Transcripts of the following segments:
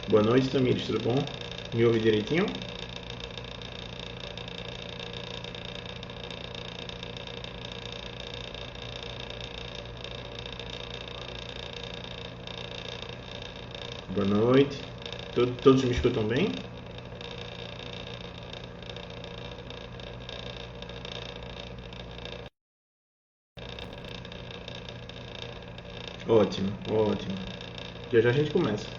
Boa noite, Tamires, tudo bom? Me ouve direitinho? Boa noite. Todos me escutam bem? Ótimo, ótimo. Já já a gente começa.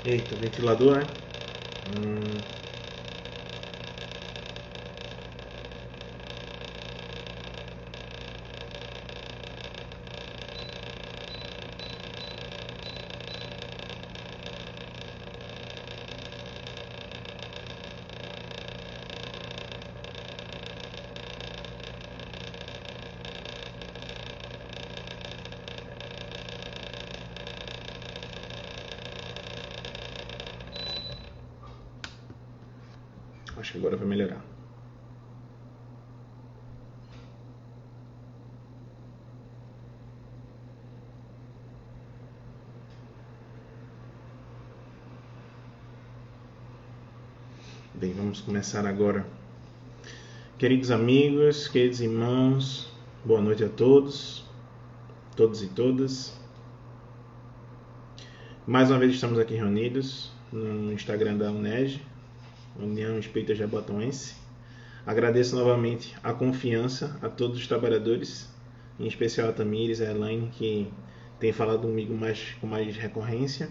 Eita, ventilador, né? Hum, acho que agora vai melhorar. Bem, vamos começar agora. Queridos amigos, queridos irmãos, boa noite a todos e todas. Mais uma vez estamos aqui reunidos no Instagram da UNEG, União Espírita Jaboatãoense. Agradeço novamente a confiança a todos os trabalhadores, em especial a Tamires e a Elaine, que tem falado comigo com mais recorrência.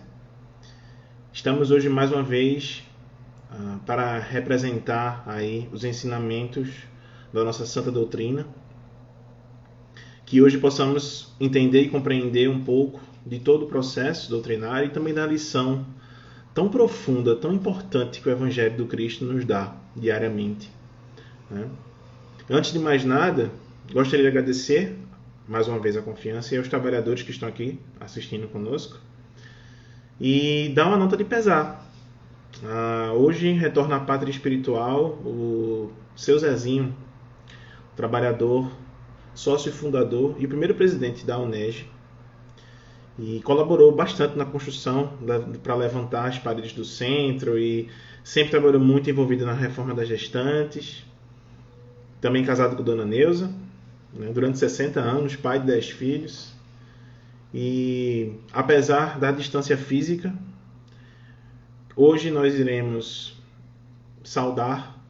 Estamos hoje mais uma vez para representar aí os ensinamentos da nossa Santa Doutrina, que hoje possamos entender e compreender um pouco de todo o processo doutrinário e também da lição tão profunda, tão importante que o Evangelho do Cristo nos dá diariamente. Né? Antes de mais nada, gostaria de agradecer mais uma vez a confiança e aos trabalhadores que estão aqui assistindo conosco e dar uma nota de pesar. Hoje retorna à pátria espiritual o seu Zezinho, trabalhador, sócio fundador e primeiro presidente da UNEG, e colaborou bastante na construção para levantar as paredes do centro e sempre trabalhou muito envolvido na reforma das gestantes. Também casado com Dona Neuza, né, durante 60 anos, pai de 10 filhos. E apesar da distância física, hoje nós iremos saudar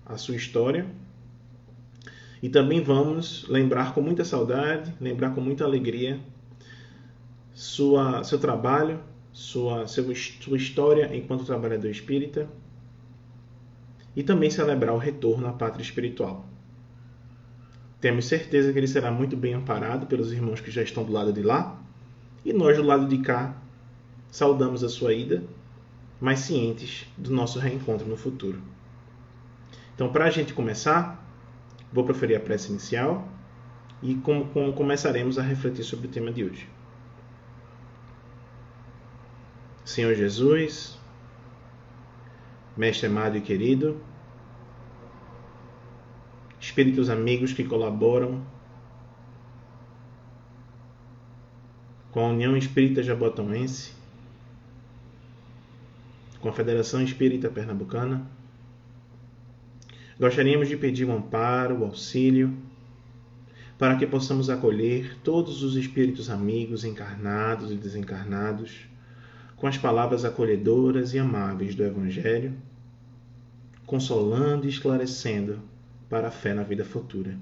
a sua história e também vamos lembrar com muita saudade, lembrar com muita alegria seu trabalho, sua história enquanto trabalhador espírita e também celebrar o retorno à pátria espiritual. Temos certeza que ele será muito bem amparado pelos irmãos que já estão do lado de lá e nós do lado de cá saudamos a sua ida, mas cientes do nosso reencontro no futuro. Então, para a gente começar, vou proferir a prece inicial e começaremos a refletir sobre o tema de hoje. Senhor Jesus, Mestre amado e querido, espíritos amigos que colaboram com a União Espírita Jaboatãoense, com a Federação Espírita Pernambucana, gostaríamos de pedir o amparo, o auxílio, para que possamos acolher todos os espíritos amigos encarnados e desencarnados com as palavras acolhedoras e amáveis do Evangelho, consolando e esclarecendo para a fé na vida futura.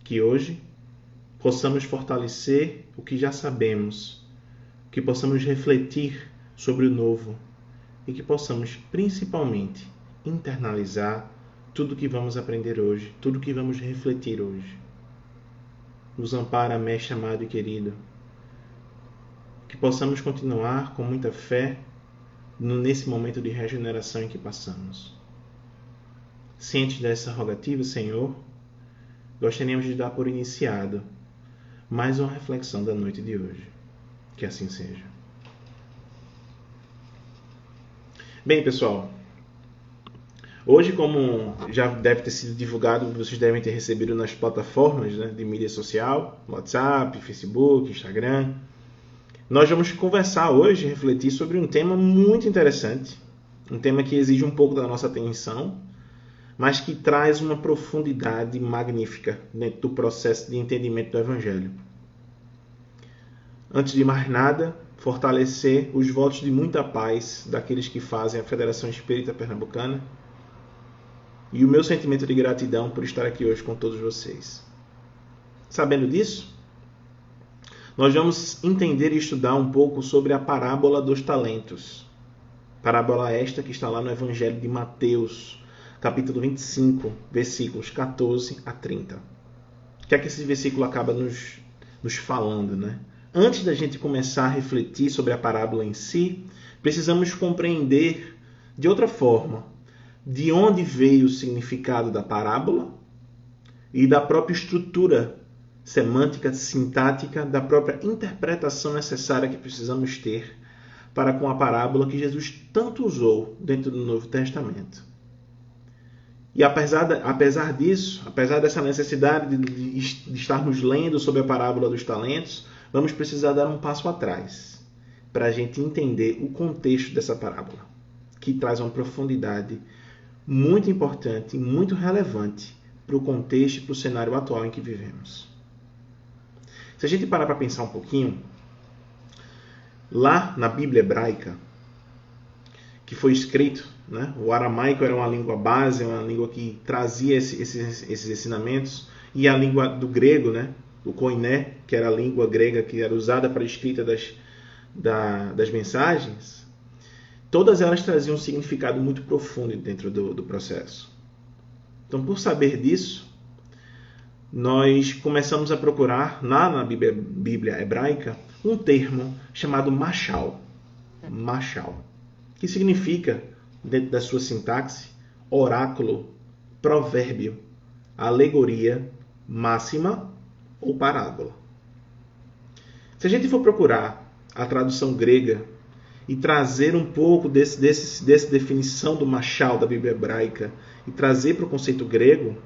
Que hoje possamos fortalecer o que já sabemos, que possamos refletir sobre o novo e que possamos, principalmente, internalizar tudo que vamos aprender hoje, tudo que vamos refletir hoje. Nos ampara, Mestre amado e querido, que possamos continuar com muita fé nesse momento de regeneração em que passamos. Cientes dessa rogativa, Senhor, gostaríamos de dar por iniciado mais uma reflexão da noite de hoje. Que assim seja. Bem, pessoal, hoje, como já deve ter sido divulgado, vocês devem ter recebido nas plataformas, né, de mídia social, WhatsApp, Facebook, Instagram. Nós vamos conversar hoje, refletir sobre um tema muito interessante, um tema que exige um pouco da nossa atenção, mas que traz uma profundidade magnífica dentro do processo de entendimento do Evangelho. Antes de mais nada, fortalecer os votos de muita paz daqueles que fazem a Federação Espírita Pernambucana e o meu sentimento de gratidão por estar aqui hoje com todos vocês. Sabendo disso, nós vamos entender e estudar um pouco sobre a parábola dos talentos. Parábola esta que está lá no Evangelho de Mateus, capítulo 25, versículos 14 a 30. O que é que esse versículo acaba nos falando, né? Antes da gente começar a refletir sobre a parábola em si, precisamos compreender de outra forma de onde veio o significado da parábola e da própria estrutura semântica, sintática, da própria interpretação necessária que precisamos ter para com a parábola que Jesus tanto usou dentro do Novo Testamento. E apesar disso, apesar dessa necessidade de estarmos lendo sobre a parábola dos talentos, vamos precisar dar um passo atrás para a gente entender o contexto dessa parábola, que traz uma profundidade muito importante e muito relevante para o contexto e para o cenário atual em que vivemos. Se a gente parar para pensar um pouquinho, lá na Bíblia hebraica, que foi escrito, né? O aramaico era uma língua base, uma língua que trazia esses ensinamentos, e a língua do grego, né? O koiné, que era a língua grega que era usada para a escrita das mensagens, todas elas traziam um significado muito profundo dentro do processo. Então, por saber disso, nós começamos a procurar na Bíblia hebraica um termo chamado mashal, que significa, dentro da sua sintaxe, oráculo, provérbio, alegoria, máxima ou parábola. Se a gente for procurar a tradução grega e trazer um pouco dessa definição do mashal da Bíblia hebraica e trazer para o conceito grego,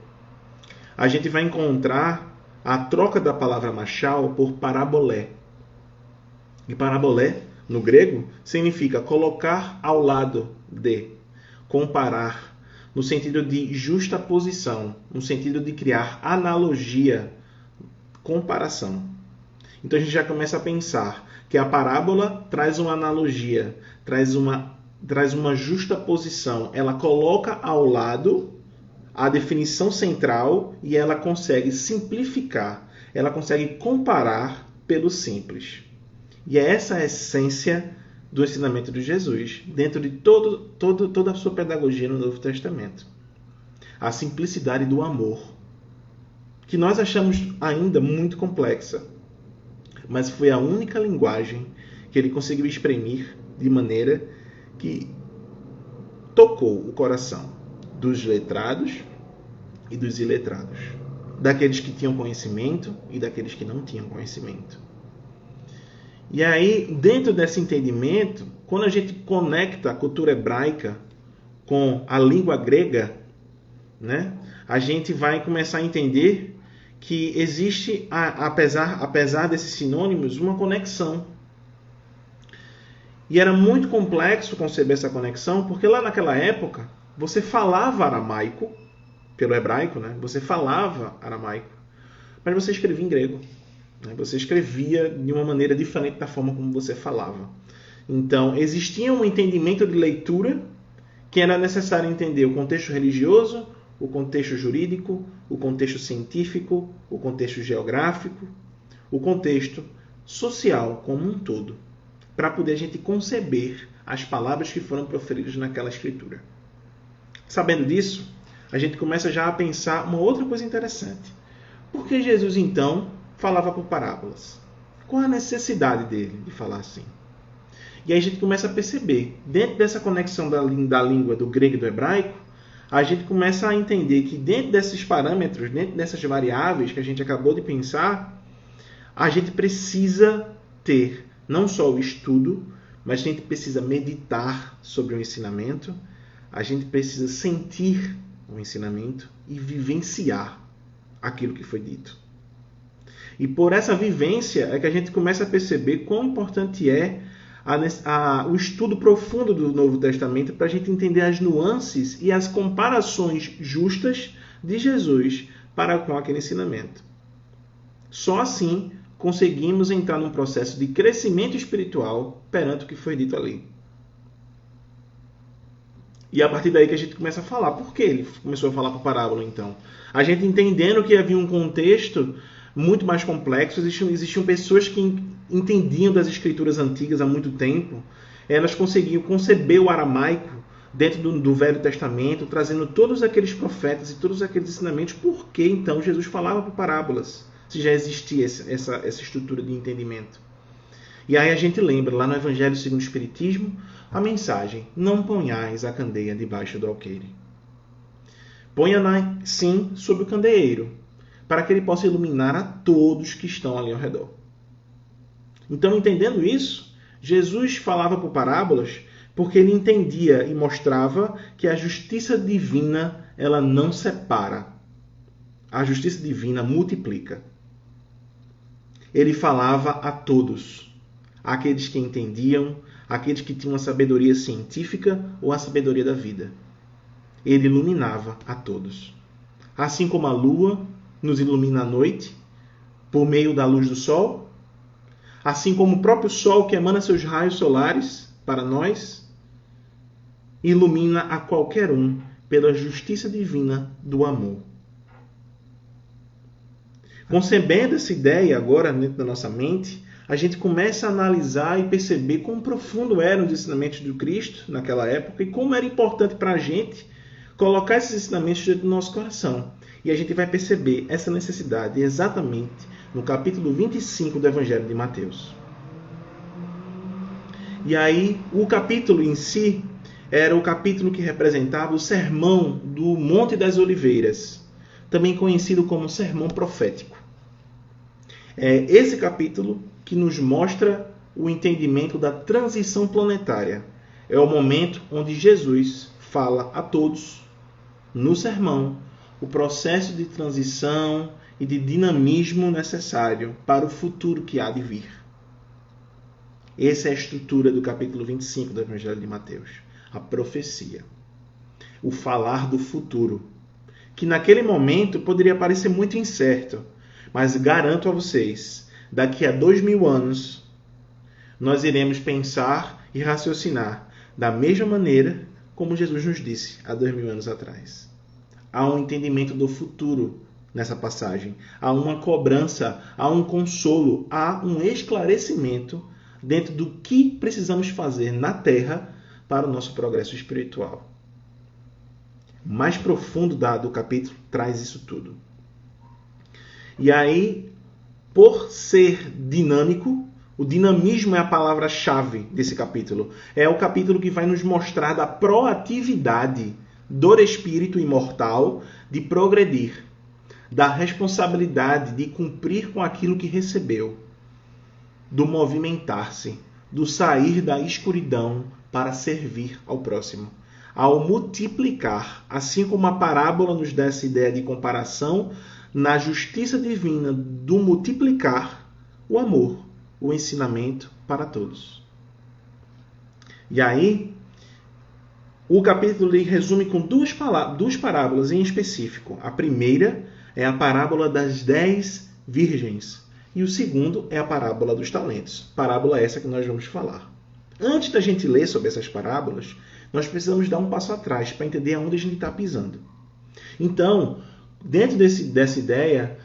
a gente vai encontrar a troca da palavra mashal por parabolé. E parabolé, no grego, significa colocar ao lado de, comparar, no sentido de justaposição, no sentido de criar analogia, comparação. Então a gente já começa a pensar que a parábola traz uma analogia, traz uma justaposição. Ela coloca ao lado a definição central e ela consegue simplificar, ela consegue comparar pelo simples. E é essa a essência do ensinamento de Jesus, dentro de toda a sua pedagogia no Novo Testamento. A simplicidade do amor, que nós achamos ainda muito complexa, mas foi a única linguagem que ele conseguiu exprimir de maneira que tocou o coração dos letrados e dos iletrados, daqueles que tinham conhecimento e daqueles que não tinham conhecimento. E aí, dentro desse entendimento, quando a gente conecta a cultura hebraica com a língua grega, né, a gente vai começar a entender que existe, apesar desses sinônimos, uma conexão. E era muito complexo conceber essa conexão, porque lá naquela época, você falava aramaico, pelo hebraico, né? Você falava aramaico, mas você escrevia em grego. Né? Você escrevia de uma maneira diferente da forma como você falava. Então, existia um entendimento de leitura que era necessário entender o contexto religioso, o contexto jurídico, o contexto científico, o contexto geográfico, o contexto social como um todo, para poder a gente conceber as palavras que foram proferidas naquela escritura. Sabendo disso, a gente começa já a pensar uma outra coisa interessante. Por que Jesus, então, falava por parábolas? Qual a necessidade dele de falar assim? E aí a gente começa a perceber, dentro dessa conexão da língua do grego e do hebraico, a gente começa a entender que dentro desses parâmetros, dentro dessas variáveis que a gente acabou de pensar, a gente precisa ter não só o estudo, mas a gente precisa meditar sobre o ensinamento, a gente precisa sentir o ensinamento e vivenciar aquilo que foi dito. E por essa vivência é que a gente começa a perceber quão importante é o estudo profundo do Novo Testamento para a gente entender as nuances e as comparações justas de Jesus para com aquele ensinamento. Só assim conseguimos entrar num processo de crescimento espiritual perante o que foi dito ali. E a partir daí que a gente começa a falar. Por que ele começou a falar por parábola, então? A gente entendendo que havia um contexto muito mais complexo, existiam pessoas que entendiam das escrituras antigas há muito tempo, elas conseguiam conceber o aramaico dentro do Velho Testamento, trazendo todos aqueles profetas e todos aqueles ensinamentos. Por que, então, Jesus falava por parábolas, se já existia essa estrutura de entendimento? E aí a gente lembra, lá no Evangelho segundo o Espiritismo, a mensagem: não ponhais a candeia debaixo do alqueire. Ponha-na, sim, sobre o candeeiro, para que ele possa iluminar a todos que estão ali ao redor. Então, entendendo isso, Jesus falava por parábolas porque ele entendia e mostrava que a justiça divina, ela não separa. A justiça divina multiplica. Ele falava a todos, aqueles que entendiam, aqueles que tinham a sabedoria científica ou a sabedoria da vida. Ele iluminava a todos. Assim como a lua nos ilumina à noite, por meio da luz do sol, assim como o próprio sol que emana seus raios solares para nós, ilumina a qualquer um pela justiça divina do amor. Concebendo essa ideia agora dentro da nossa mente, a gente começa a analisar e perceber quão profundo eram os ensinamentos do Cristo naquela época e como era importante para a gente colocar esses ensinamentos dentro do nosso coração. E a gente vai perceber essa necessidade exatamente no capítulo 25 do Evangelho de Mateus. E aí, o capítulo em si era o capítulo que representava o sermão do Monte das Oliveiras, também conhecido como sermão profético. É esse capítulo que nos mostra o entendimento da transição planetária. É o momento onde Jesus fala a todos, no sermão, o processo de transição e de dinamismo necessário para o futuro que há de vir. Essa é a estrutura do capítulo 25 do Evangelho de Mateus. A profecia. O falar do futuro. Que naquele momento poderia parecer muito incerto, mas garanto a vocês, daqui a 2000 anos, nós iremos pensar e raciocinar da mesma maneira como Jesus nos disse há 2000 anos atrás. Há um entendimento do futuro nessa passagem. Há uma cobrança, há um consolo, há um esclarecimento dentro do que precisamos fazer na Terra para o nosso progresso espiritual. O mais profundo do capítulo traz isso tudo. E aí, por ser dinâmico, o dinamismo é a palavra-chave desse capítulo. É o capítulo que vai nos mostrar da proatividade do espírito imortal de progredir, da responsabilidade de cumprir com aquilo que recebeu, do movimentar-se, do sair da escuridão para servir ao próximo. Ao multiplicar, assim como a parábola nos dá essa ideia de comparação, na justiça divina do multiplicar, o amor, o ensinamento para todos. E aí, o capítulo resume com duas parábolas em específico. A primeira é a parábola das 10 virgens. E o segundo é a parábola dos talentos. Parábola essa que nós vamos falar. Antes da gente ler sobre essas parábolas, nós precisamos dar um passo atrás para entender aonde a gente está pisando. Então, dentro dessa ideia,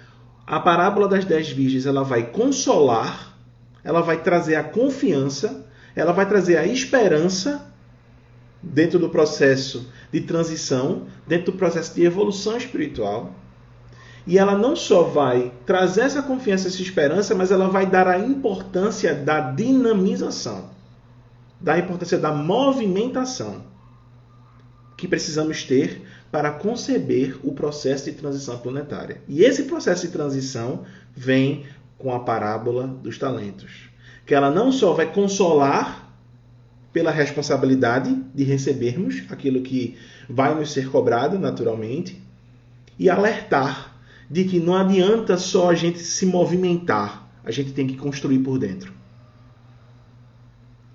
a parábola das 10 virgens ela vai consolar, ela vai trazer a confiança, ela vai trazer a esperança dentro do processo de transição, dentro do processo de evolução espiritual. E ela não só vai trazer essa confiança, essa esperança, mas ela vai dar a importância da dinamização, da importância da movimentação que precisamos ter para conceber o processo de transição planetária. E esse processo de transição vem com a parábola dos talentos, que ela não só vai consolar pela responsabilidade de recebermos aquilo que vai nos ser cobrado naturalmente, e alertar de que não adianta só a gente se movimentar, a gente tem que construir por dentro.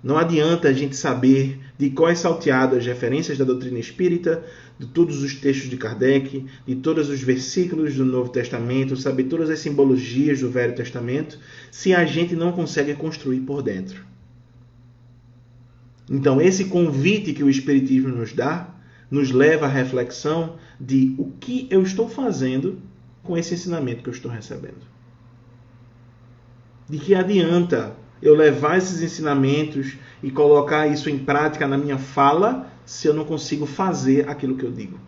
Não adianta a gente saber de quais salteadas as referências da doutrina espírita, de todos os textos de Kardec, de todos os versículos do Novo Testamento, saber todas as simbologias do Velho Testamento, se a gente não consegue construir por dentro. Então, esse convite que o Espiritismo nos dá, nos leva à reflexão de o que eu estou fazendo com esse ensinamento que eu estou recebendo. De que adianta eu levar esses ensinamentos e colocar isso em prática na minha fala se eu não consigo fazer aquilo que eu digo?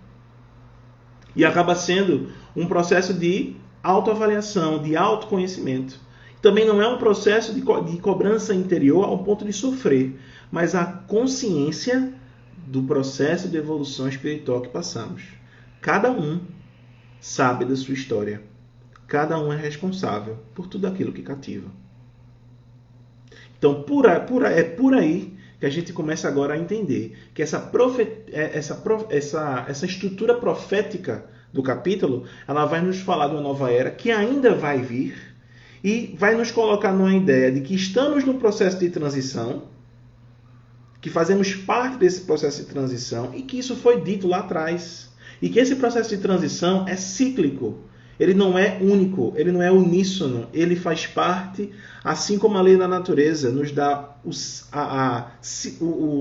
E acaba sendo um processo de autoavaliação, de autoconhecimento. Também não é um processo de cobrança interior ao ponto de sofrer, mas a consciência do processo de evolução espiritual que passamos. Cada um sabe da sua história. Cada um é responsável por tudo aquilo que cativa. Então, é por aí que a gente começa agora a entender que essa estrutura profética do capítulo, ela vai nos falar de uma nova era que ainda vai vir e vai nos colocar numa ideia de que estamos num processo de transição, que fazemos parte desse processo de transição e que isso foi dito lá atrás. E que esse processo de transição é cíclico. Ele não é único, ele não é uníssono. Ele faz parte, assim como a lei da natureza nos dá o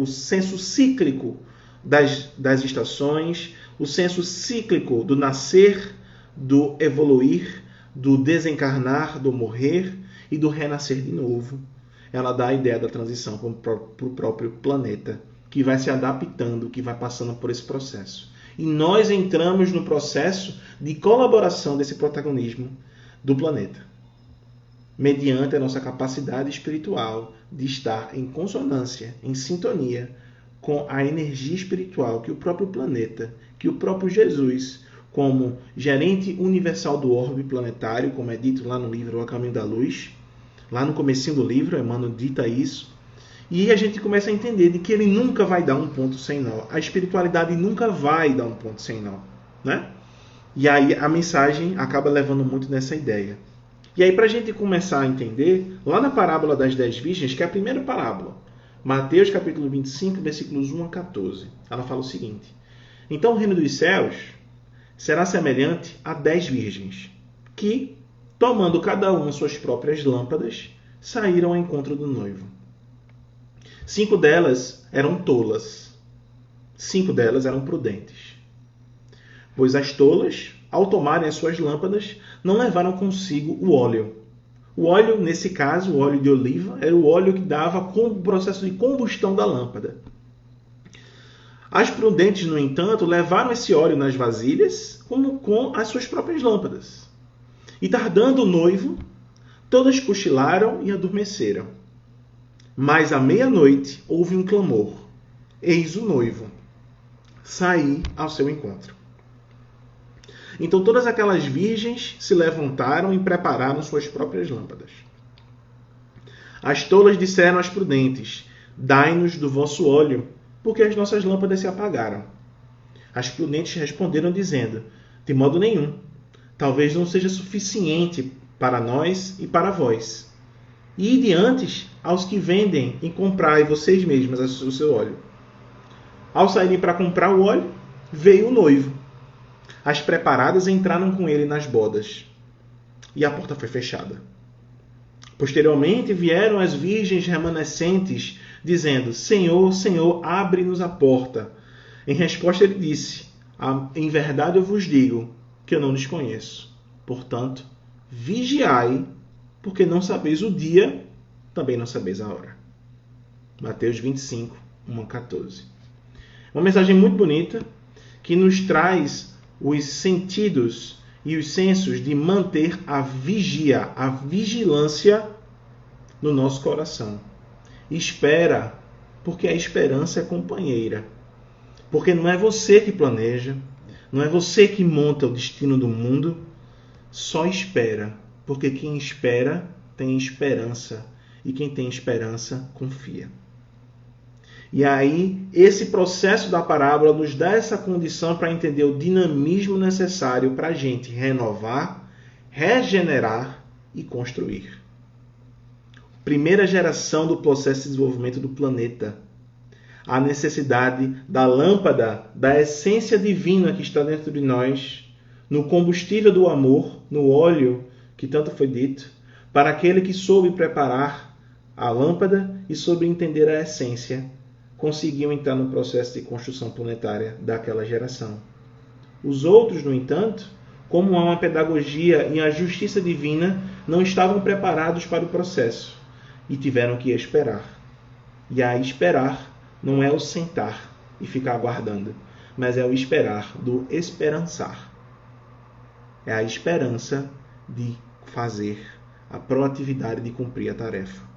senso cíclico das estações, o senso cíclico do nascer, do evoluir, do desencarnar, do morrer e do renascer de novo. Ela dá a ideia da transição para o próprio planeta, que vai se adaptando, que vai passando por esse processo. E nós entramos no processo de colaboração desse protagonismo do planeta, mediante a nossa capacidade espiritual de estar em consonância, em sintonia com a energia espiritual que o próprio planeta, que o próprio Jesus, como gerente universal do orbe planetário, como é dito lá no livro O Caminho da Luz, lá no comecinho do livro, Emmanuel dita isso. E a gente começa a entender de que ele nunca vai dar um ponto sem nó. A espiritualidade nunca vai dar um ponto sem nó, né? E aí a mensagem acaba levando muito nessa ideia. E aí, para a gente começar a entender, lá na parábola das 10 virgens, que é a primeira parábola, Mateus capítulo 25, versículos 1 a 14, ela fala o seguinte: Então o reino dos céus será semelhante a 10 virgens, que, tomando cada uma suas próprias lâmpadas, saíram ao encontro do noivo. 5 delas eram tolas, 5 delas eram prudentes. Pois as tolas, ao tomarem as suas lâmpadas, não levaram consigo o óleo. O óleo, nesse caso, o óleo de oliva, era o óleo que dava com o processo de combustão da lâmpada. As prudentes, no entanto, levaram esse óleo nas vasilhas como com as suas próprias lâmpadas. E tardando o noivo, todas cochilaram e adormeceram. Mas à meia-noite houve um clamor: Eis o noivo, saí ao seu encontro. Então todas aquelas virgens se levantaram e prepararam suas próprias lâmpadas. As tolas disseram às prudentes: Dai-nos do vosso óleo, porque as nossas lâmpadas se apagaram. As prudentes responderam dizendo: De modo nenhum, talvez não seja suficiente para nós e para vós. Ide antes aos que vendem e comprai vocês mesmas o seu óleo. Ao saírem para comprar o óleo, veio o noivo. As preparadas entraram com ele nas bodas, e a porta foi fechada. Posteriormente vieram as virgens remanescentes, dizendo: Senhor, Senhor, abre-nos a porta. Em resposta ele disse: Em verdade eu vos digo que eu não lhes conheço. Portanto, vigiai, porque não sabeis o dia, também não sabeis a hora. Mateus 25, 1 a 14. Uma mensagem muito bonita que nos traz os sentidos e os sensos de manter a vigia, a vigilância no nosso coração. Espera, porque a esperança é companheira. Porque não é você que planeja, não é você que monta o destino do mundo, só espera, porque quem espera tem esperança, e quem tem esperança confia. E aí, esse processo da parábola nos dá essa condição para entender o dinamismo necessário para a gente renovar, regenerar e construir. Primeira geração do processo de desenvolvimento do planeta. A necessidade da lâmpada, da essência divina que está dentro de nós, no combustível do amor, no óleo, que tanto foi dito, para aquele que soube preparar a lâmpada e soube entender a essência, conseguiam entrar no processo de construção planetária daquela geração. Os outros, no entanto, como há uma pedagogia e a justiça divina, não estavam preparados para o processo e tiveram que esperar. E a esperar não é o sentar e ficar aguardando, mas é o esperar do esperançar. É a esperança de fazer, a proatividade de cumprir a tarefa.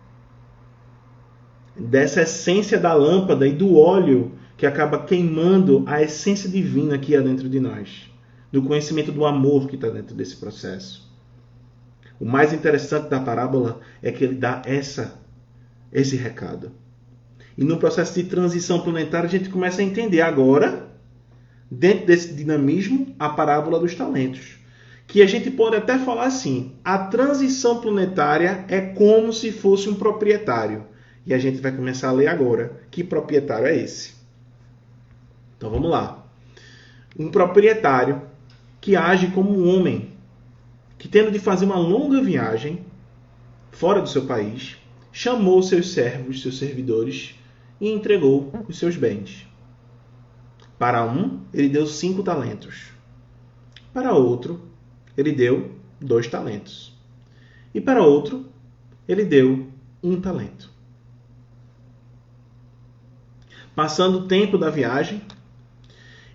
Dessa essência da lâmpada e do óleo que acaba queimando a essência divina que há dentro de nós, do conhecimento do amor que está dentro desse processo. O mais interessante da parábola é que ele dá esse recado. E no processo de transição planetária a gente começa a entender agora, dentro desse dinamismo, a parábola dos talentos. Que a gente pode até falar assim, a transição planetária é como se fosse um proprietário. E a gente vai começar a ler agora que proprietário é esse. Então vamos lá. Um proprietário que age como um homem, que tendo de fazer uma longa viagem fora do seu país, chamou seus servos, seus servidores, e entregou os seus bens. Para um, ele deu 5 talentos. Para outro, ele deu 2 talentos. E para outro, ele deu 1 talento. Passando o tempo da viagem,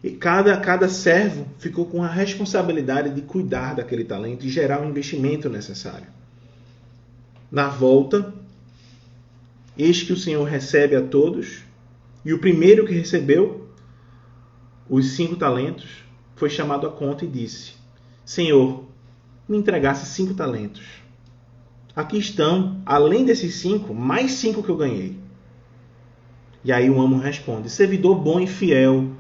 e cada servo ficou com a responsabilidade de cuidar daquele talento e gerar o investimento necessário. Na volta, eis que o Senhor recebe a todos, e o primeiro que recebeu os 5 talentos foi chamado à conta e disse: Senhor, me entregasse 5 talentos. Aqui estão, além desses 5, mais 5 que eu ganhei. E aí o amo responde: servidor bom e fiel,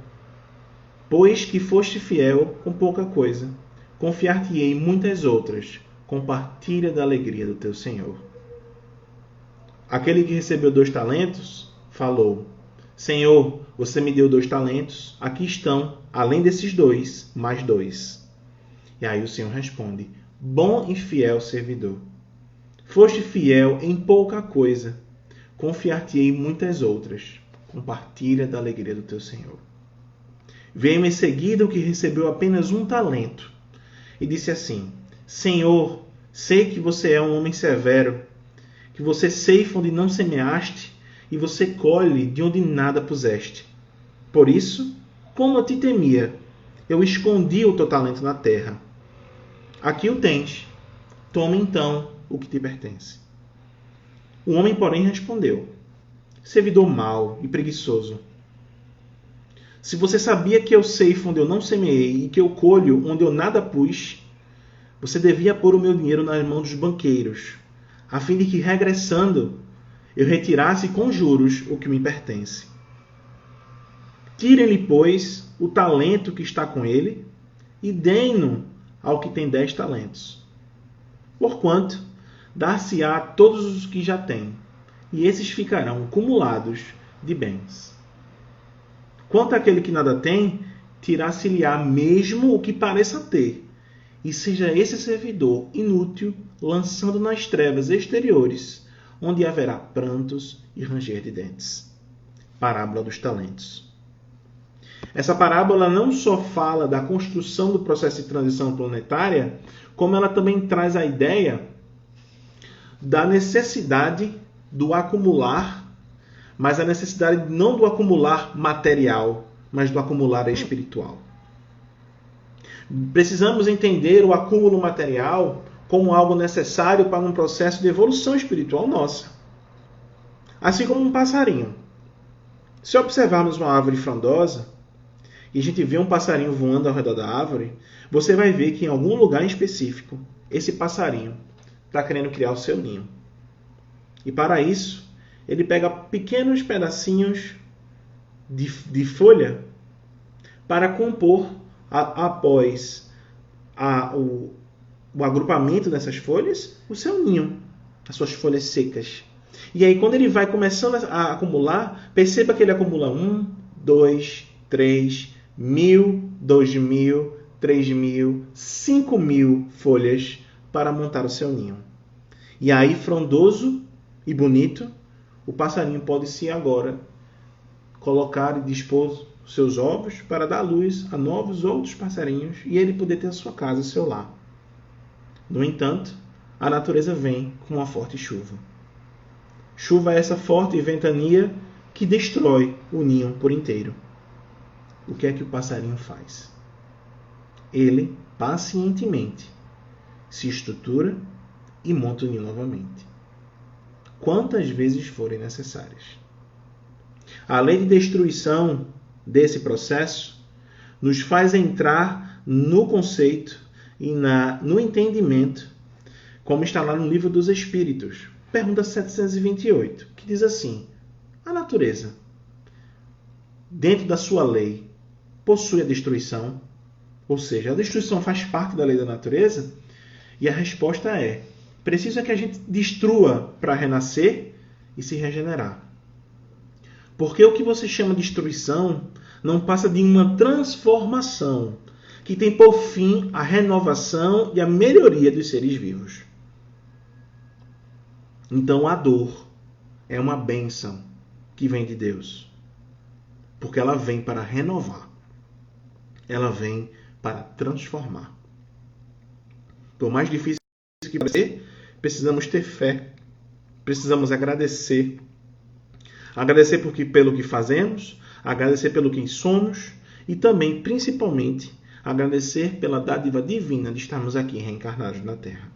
pois que foste fiel com pouca coisa, confiar-te-ei muitas outras, compartilha da alegria do teu Senhor. Aquele que recebeu 2 talentos falou: Senhor, você me deu 2 talentos, aqui estão, além desses 2, mais 2. E aí o Senhor responde: bom e fiel servidor, foste fiel em pouca coisa, confiar-te-ei muitas outras, compartilha da alegria do teu Senhor. Veio em seguida o que recebeu apenas 1 talento e disse assim: Senhor, sei que você é um homem severo, que você ceifa onde não semeaste e você colhe de onde nada puseste. Por isso, como eu te temia, eu escondi o teu talento na terra. Aqui o tens, toma então o que te pertence. O homem, porém, respondeu: servidor mau e preguiçoso, se você sabia que eu ceifo onde eu não semeei e que eu colho onde eu nada pus, você devia pôr o meu dinheiro nas mãos dos banqueiros, a fim de que, regressando, eu retirasse com juros o que me pertence. Tirem-lhe, pois, o talento que está com ele e deem-no ao que tem 10 talentos. Porquanto, dar-se-á a todos os que já têm, e esses ficarão cumulados de bens. Quanto àquele que nada tem, tirar-se-lhe-á mesmo o que pareça ter, e seja esse servidor inútil, lançando nas trevas exteriores, onde haverá prantos e ranger de dentes. Parábola dos talentos. essa parábola não só fala da construção do processo de transição planetária, como ela também traz a ideia da necessidade do acumular, mas a necessidade não do acumular material, mas do acumular espiritual. Precisamos entender o acúmulo material como algo necessário para um processo de evolução espiritual nossa. Assim como um passarinho. Se observarmos uma árvore frondosa e a gente vê um passarinho voando ao redor da árvore, você vai ver que em algum lugar em específico, esse passarinho está querendo criar o seu ninho. E para isso, ele pega pequenos pedacinhos de folha para compor, após o agrupamento dessas folhas, o seu ninho, as suas folhas secas. E aí, quando ele vai começando a acumular, perceba que ele acumula 1, 2, 3, 1.000, 2.000, 3.000, 5.000 folhas para montar o seu ninho. E aí, frondoso e bonito, o passarinho pode se agora colocar e dispor os seus ovos para dar luz a novos outros passarinhos e ele poder ter a sua casa, o seu lar. No entanto, a natureza vem com uma forte chuva. Chuva é essa forte ventania que destrói o ninho por inteiro. O que é que o passarinho faz? Ele, pacientemente, se estrutura e monta o ninho novamente. Quantas vezes forem necessárias. A lei de destruição desse processo nos faz entrar no conceito e no entendimento, como está lá no Livro dos Espíritos, pergunta 728, que diz assim: a natureza, dentro da sua lei, possui a destruição? Ou seja, a destruição faz parte da lei da natureza? E a resposta é: preciso que a gente destrua para renascer e se regenerar. Porque o que você chama de destruição não passa de uma transformação que tem por fim a renovação e a melhoria dos seres vivos. Então a dor é uma bênção que vem de Deus. Porque ela vem para renovar. Ela vem para transformar. Por mais difícil que pareça, precisamos ter fé. Precisamos agradecer. Agradecer pelo que fazemos, agradecer pelo que somos e também, principalmente, agradecer pela dádiva divina de estarmos aqui reencarnados na Terra.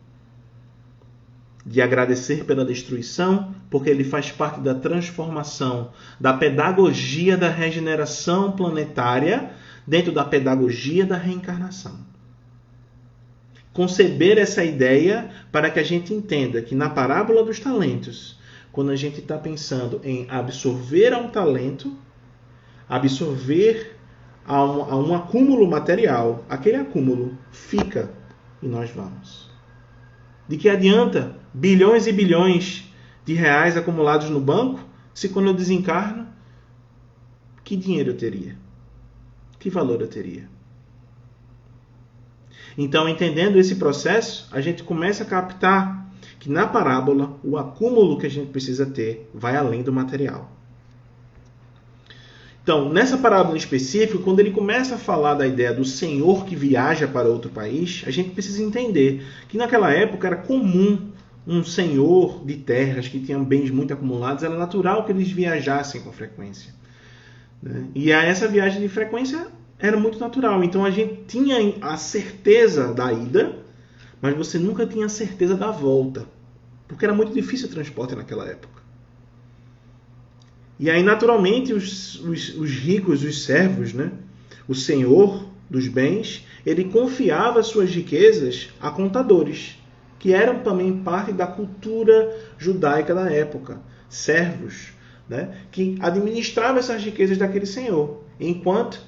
De agradecer pela destruição, porque ele faz parte da transformação, da pedagogia da regeneração planetária dentro da pedagogia da reencarnação. Conceber essa ideia para que a gente entenda que na parábola dos talentos, quando a gente está pensando em absorver a um talento, absorver a um acúmulo material, aquele acúmulo fica e nós vamos. De que adianta bilhões e bilhões de reais acumulados no banco, se quando eu desencarno, que dinheiro eu teria? Que valor eu teria? Então, entendendo esse processo, a gente começa a captar que na parábola, o acúmulo que a gente precisa ter vai além do material. Então, nessa parábola em específico, quando ele começa a falar da ideia do senhor que viaja para outro país, a gente precisa entender que naquela época era comum um senhor de terras que tinha bens muito acumulados, era natural que eles viajassem com frequência. E essa viagem de frequência era muito natural. Então a gente tinha a certeza da ida, mas você nunca tinha a certeza da volta, porque era muito difícil o transporte naquela época. E aí, naturalmente, os ricos, os servos, o senhor dos bens, ele confiava suas riquezas a contadores, que eram também parte da cultura judaica da época. Servos, que administravam essas riquezas daquele senhor, enquanto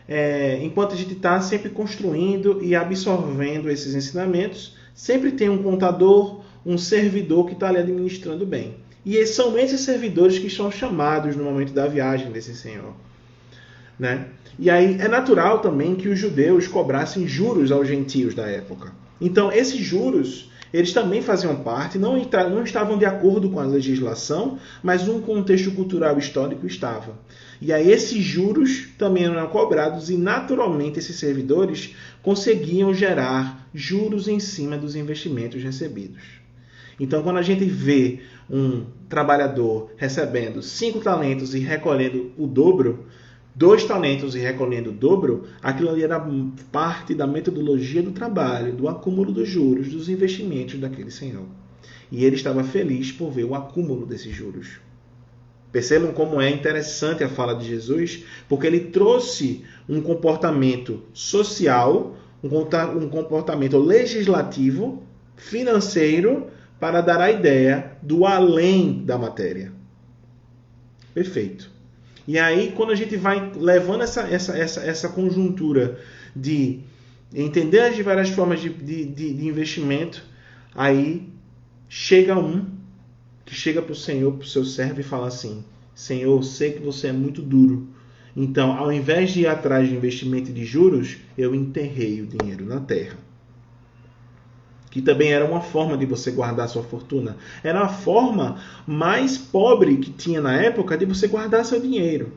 a gente está sempre construindo e absorvendo esses ensinamentos, sempre tem um contador, um servidor que está ali administrando bem. E são esses servidores que são chamados no momento da viagem desse senhor. E aí é natural também que os judeus cobrassem juros aos gentios da época. Então esses juros, Eles também faziam parte, não estavam de acordo com a legislação, mas um contexto cultural histórico estava. E aí esses juros também eram cobrados e naturalmente esses servidores conseguiam gerar juros em cima dos investimentos recebidos. Então quando a gente vê um trabalhador recebendo 5 talentos e recolhendo o dobro, 2 talentos e recolhendo o dobro, aquilo ali era parte da metodologia do trabalho, do acúmulo dos juros, dos investimentos daquele senhor. E ele estava feliz por ver o acúmulo desses juros. Percebam como é interessante a fala de Jesus, porque ele trouxe um comportamento social, um comportamento legislativo, financeiro, para dar a ideia do além da matéria. Perfeito. E aí, quando a gente vai levando essa conjuntura de entender as várias formas de investimento, aí chega que chega para o Senhor, para o seu servo e fala assim: Senhor, eu sei que você é muito duro. Então, ao invés de ir atrás de investimento de juros, eu enterrei o dinheiro na terra. Que também era uma forma de você guardar sua fortuna. Era a forma mais pobre que tinha na época de você guardar seu dinheiro.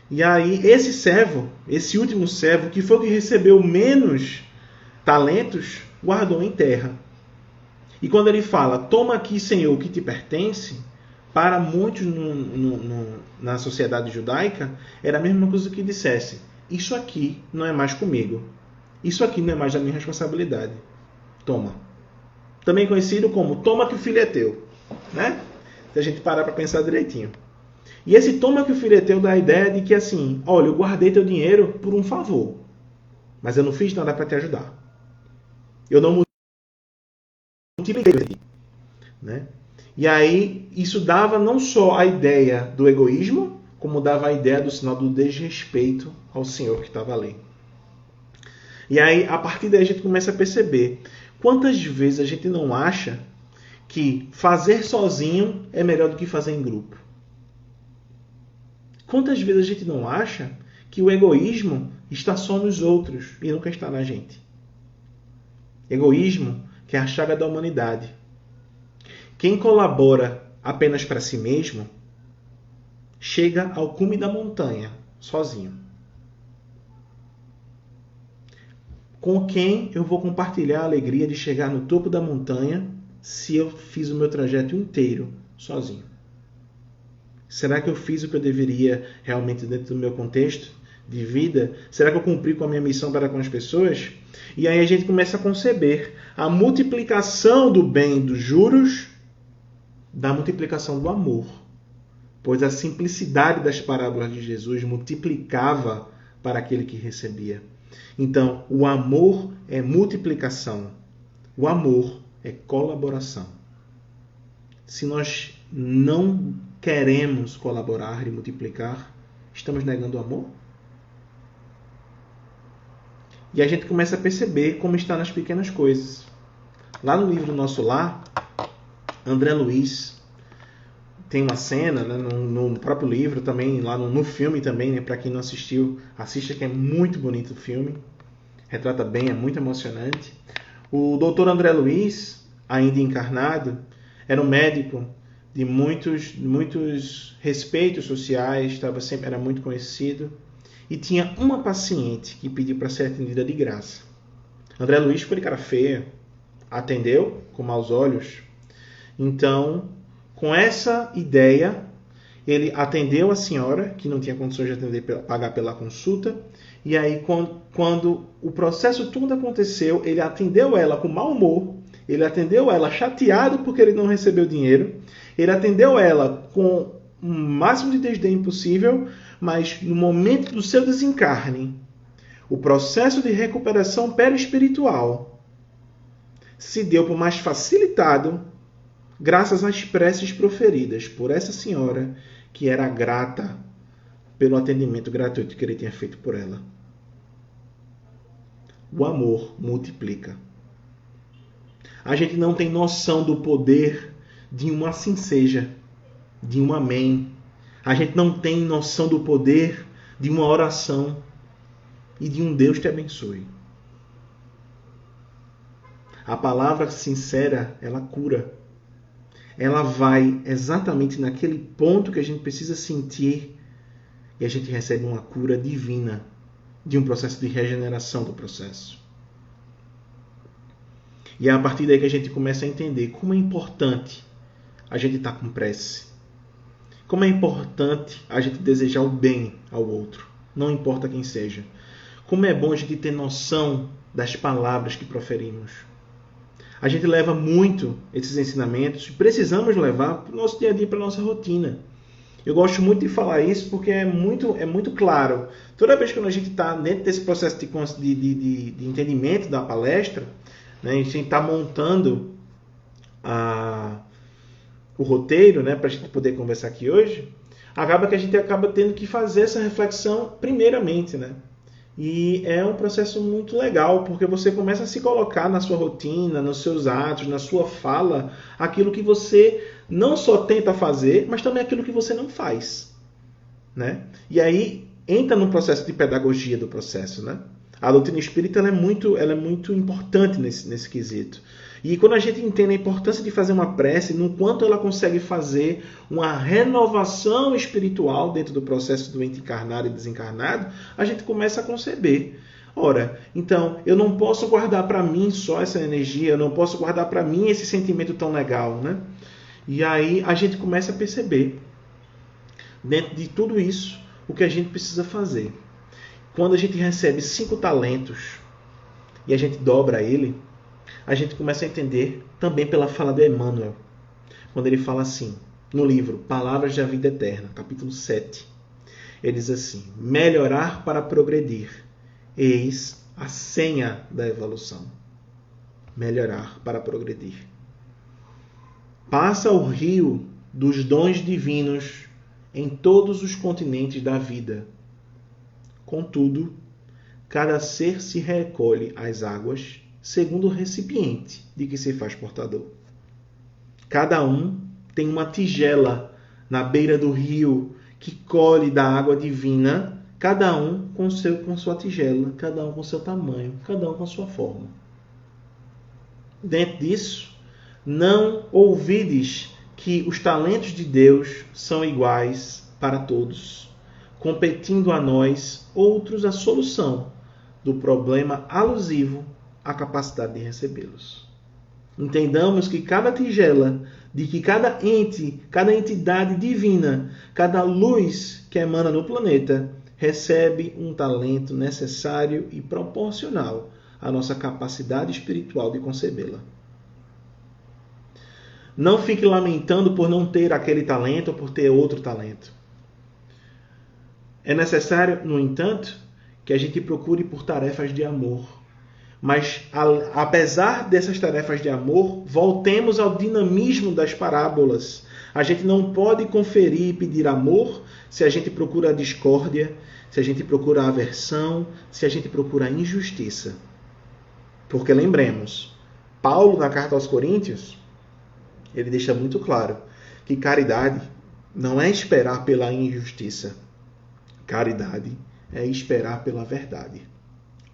E aí esse servo, esse último servo, que foi o que recebeu menos talentos, guardou em terra. E quando ele fala, toma aqui, Senhor, o que te pertence, para muitos na sociedade judaica, era a mesma coisa que dissesse, isso aqui não é mais comigo. Isso aqui não é mais da minha responsabilidade. Toma. Também conhecido como toma que o filho é teu. Né? Se a gente parar para pensar direitinho. E esse toma que o filho é teu dá a ideia de que assim, olha, eu guardei teu dinheiro por um favor. Mas eu não fiz nada para te ajudar. Eu não multipliquei. Né? E aí, isso dava não só a ideia do egoísmo, como dava a ideia do sinal do desrespeito ao Senhor que estava ali. E aí, a partir daí, a gente começa a perceber quantas vezes a gente não acha que fazer sozinho é melhor do que fazer em grupo. Quantas vezes a gente não acha que o egoísmo está só nos outros e nunca está na gente. Egoísmo que é a chaga da humanidade. Quem colabora apenas para si mesmo chega ao cume da montanha sozinho. Com quem eu vou compartilhar a alegria de chegar no topo da montanha se eu fiz o meu trajeto inteiro sozinho? Será que eu fiz o que eu deveria realmente dentro do meu contexto de vida? Será que eu cumpri com a minha missão para com as pessoas? E aí a gente começa a conceber a multiplicação do bem dos juros da multiplicação do amor. Pois a simplicidade das parábolas de Jesus multiplicava para aquele que recebia. Então, o amor é multiplicação. O amor é colaboração. Se nós não queremos colaborar e multiplicar, estamos negando o amor? E a gente começa a perceber como está nas pequenas coisas. Lá no livro Nosso Lar, André Luiz tem uma cena, né, no próprio livro também, lá no filme também, né, para quem não assistiu, assista, que é muito bonito o filme. Retrata bem, é muito emocionante. O doutor André Luiz, ainda encarnado, era um médico de muitos respeitos sociais, era muito conhecido, e tinha uma paciente que pediu para ser atendida de graça. André Luiz foi de cara feia, atendeu com maus olhos. Então, com essa ideia, ele atendeu a senhora, que não tinha condições de atender, pagar pela consulta, e aí quando o processo todo aconteceu, ele atendeu ela com mau humor, ele atendeu ela chateado porque ele não recebeu dinheiro, ele atendeu ela com o máximo de desdém possível, mas no momento do seu desencarne, o processo de recuperação perispiritual se deu por mais facilitado graças às preces proferidas por essa senhora que era grata pelo atendimento gratuito que ele tinha feito por ela. O amor multiplica. A gente não tem noção do poder de um assim seja, de um amém. A gente não tem noção do poder de uma oração e de um Deus te abençoe. A palavra sincera, ela cura. Ela vai exatamente naquele ponto que a gente precisa sentir e a gente recebe uma cura divina de um processo de regeneração do processo. E é a partir daí que a gente começa a entender como é importante a gente estar com prece. Como é importante a gente desejar o bem ao outro, não importa quem seja. Como é bom a gente ter noção das palavras que proferimos. A gente leva muito esses ensinamentos e precisamos levar para o nosso dia a dia, para a nossa rotina. Eu gosto muito de falar isso porque é muito claro. Toda vez que a gente está dentro desse processo de entendimento da palestra, né, a gente está montando o roteiro, né, para a gente poder conversar aqui hoje, acaba que a gente acaba tendo que fazer essa reflexão primeiramente, né? E é um processo muito legal, porque você começa a se colocar na sua rotina, nos seus atos, na sua fala, aquilo que você não só tenta fazer, mas também aquilo que você não faz, né? E aí entra no processo de pedagogia do processo, né? A doutrina espírita ela é muito importante nesse quesito. E quando a gente entende a importância de fazer uma prece, no quanto ela consegue fazer uma renovação espiritual dentro do processo do ente encarnado e desencarnado, a gente começa a conceber. Ora, então, eu não posso guardar para mim só essa energia, eu não posso guardar para mim esse sentimento tão legal, né? E aí a gente começa a perceber, dentro de tudo isso, o que a gente precisa fazer. Quando a gente recebe 5 talentos e a gente dobra ele, a gente começa a entender também pela fala de Emmanuel, quando ele fala assim, no livro Palavras da Vida Eterna, capítulo 7. Ele diz assim, melhorar para progredir, eis a senha da evolução. Melhorar para progredir. Passa o rio dos dons divinos em todos os continentes da vida. Contudo, cada ser se recolhe às águas segundo o recipiente de que se faz portador. Cada um tem uma tigela na beira do rio que colhe da água divina, cada um com sua tigela, cada um com seu tamanho, cada um com sua forma. Dentro disso, não ouvides que os talentos de Deus são iguais para todos, competindo a nós outros a solução do problema alusivo à capacidade de recebê-los. Entendamos que cada tigela, de que cada ente, cada entidade divina, cada luz que emana no planeta, recebe um talento necessário e proporcional à nossa capacidade espiritual de concebê-la. Não fique lamentando por não ter aquele talento ou por ter outro talento. É necessário, no entanto, que a gente procure por tarefas de amor. Mas, apesar dessas tarefas de amor, voltemos ao dinamismo das parábolas. A gente não pode conferir e pedir amor se a gente procura a discórdia, se a gente procura a aversão, se a gente procura a injustiça. Porque lembremos, Paulo, na carta aos Coríntios, ele deixa muito claro que caridade não é esperar pela injustiça. Caridade é esperar pela verdade,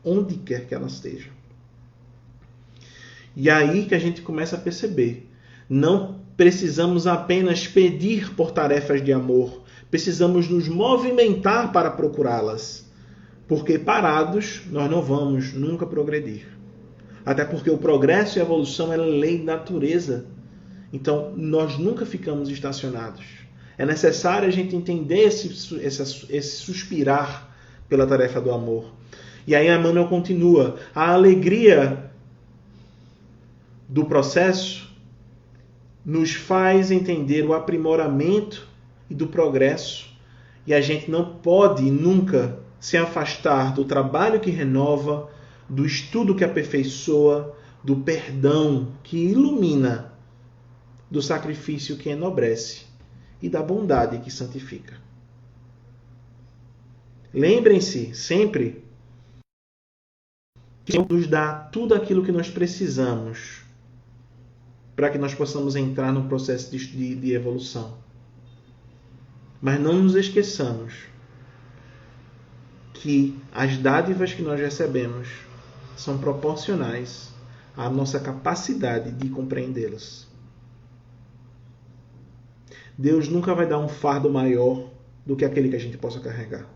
onde quer que ela esteja. E aí que a gente começa a perceber, não precisamos apenas pedir por tarefas de amor, precisamos nos movimentar para procurá-las, porque parados nós não vamos nunca progredir. Até porque o progresso e a evolução é lei da natureza. Então, nós nunca ficamos estacionados. É necessário a gente entender esse suspirar pela tarefa do amor. E aí Emmanuel continua. A alegria do processo nos faz entender o aprimoramento e do progresso. E a gente não pode nunca se afastar do trabalho que renova, do estudo que aperfeiçoa, do perdão que ilumina, do sacrifício que enobrece e da bondade que santifica. Lembrem-se sempre que Deus nos dá tudo aquilo que nós precisamos para que nós possamos entrar no processo de evolução. Mas não nos esqueçamos que as dádivas que nós recebemos são proporcionais a nossa capacidade de compreendê-las. Deus nunca vai dar um fardo maior do que aquele que a gente possa carregar.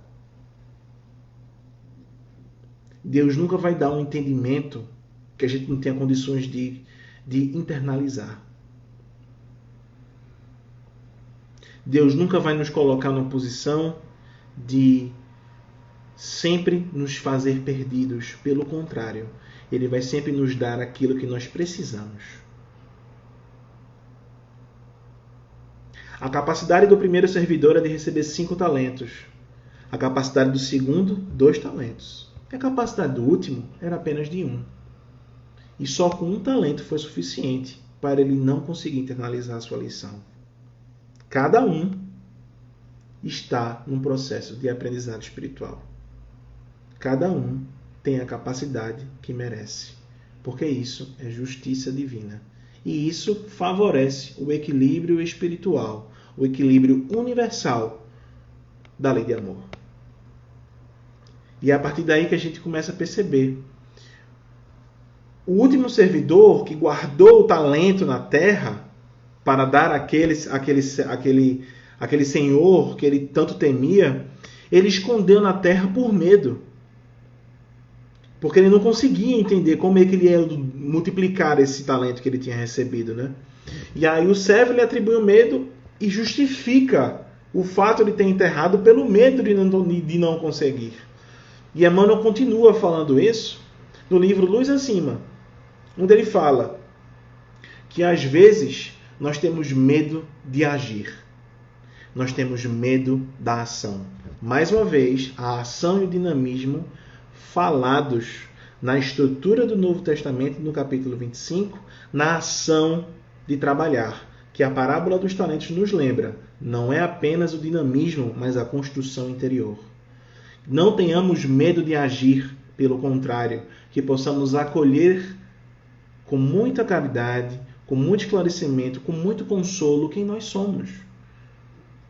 Deus nunca vai dar um entendimento que a gente não tenha condições de internalizar. Deus nunca vai nos colocar numa posição de sempre nos fazer perdidos. Pelo contrário, Ele vai sempre nos dar aquilo que nós precisamos. A capacidade do primeiro servidor é de receber 5 talentos. A capacidade do segundo, 2 talentos. E a capacidade do último era apenas de 1. E só com 1 talento foi suficiente para ele não conseguir internalizar a sua lição. Cada um está num processo de aprendizado espiritual. Cada um tem a capacidade que merece, porque isso é justiça divina. E isso favorece o equilíbrio espiritual, o equilíbrio universal da lei de amor. E é a partir daí que a gente começa a perceber. O último servidor que guardou o talento na terra para dar àquele senhor que ele tanto temia, ele escondeu na terra por medo. Porque ele não conseguia entender como é que ele ia multiplicar esse talento que ele tinha recebido, né? E aí o servo lhe atribui o medo e justifica o fato de ter enterrado pelo medo de não conseguir. E Emmanuel continua falando isso no livro Luz Acima, onde ele fala que às vezes nós temos medo de agir. Nós temos medo da ação. Mais uma vez, a ação e o dinamismo falados na estrutura do Novo Testamento, no capítulo 25, na ação de trabalhar, que a parábola dos talentos nos lembra. Não é apenas o dinamismo, mas a construção interior. Não tenhamos medo de agir, pelo contrário, que possamos acolher com muita caridade, com muito esclarecimento, com muito consolo quem nós somos,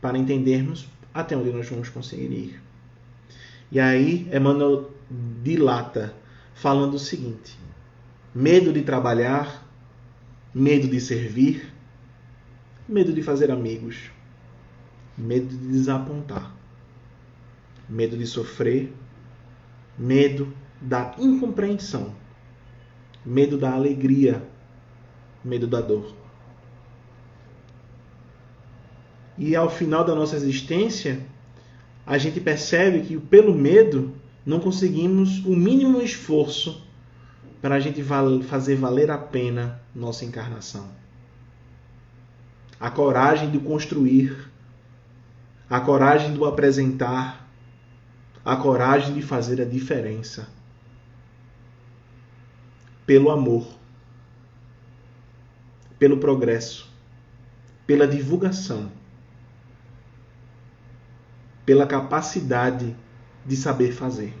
para entendermos até onde nós vamos conseguir ir. E aí, Emmanuel dilata, falando o seguinte: medo de trabalhar, medo de servir, medo de fazer amigos, medo de desapontar, medo de sofrer, medo da incompreensão, medo da alegria, medo da dor. E ao final da nossa existência, a gente percebe que pelo medo não conseguimos o mínimo esforço para a gente fazer valer a pena nossa encarnação. A coragem de construir, a coragem do apresentar, a coragem de fazer a diferença. Pelo amor, pelo progresso, pela divulgação, pela capacidade de saber fazer.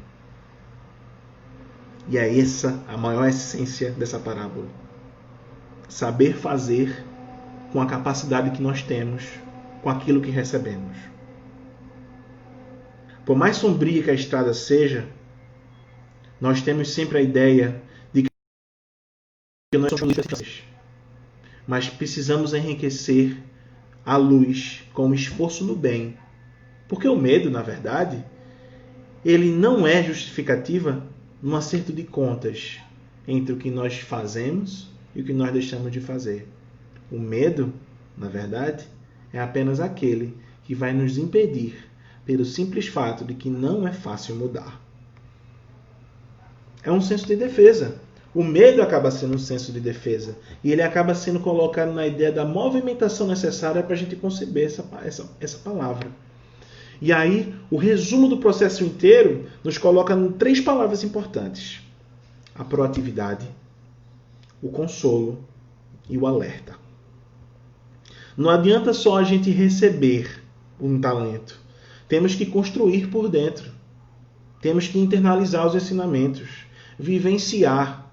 E é essa a maior essência dessa parábola. Saber fazer com a capacidade que nós temos, com aquilo que recebemos. Por mais sombria que a estrada seja, nós temos sempre a ideia de que nós somos livres, mas precisamos enriquecer a luz com o esforço no bem. Porque o medo, na verdade, ele não é justificativa no acerto de contas entre o que nós fazemos e o que nós deixamos de fazer. O medo, na verdade, é apenas aquele que vai nos impedir, pelo simples fato de que não é fácil mudar. É um senso de defesa. O medo acaba sendo um senso de defesa. E ele acaba sendo colocado na ideia da movimentação necessária para a gente conceber essa palavra. E aí, o resumo do processo inteiro nos coloca em 3 palavras importantes: a proatividade, o consolo e o alerta. Não adianta só a gente receber um talento. Temos que construir por dentro. Temos que internalizar os ensinamentos, vivenciar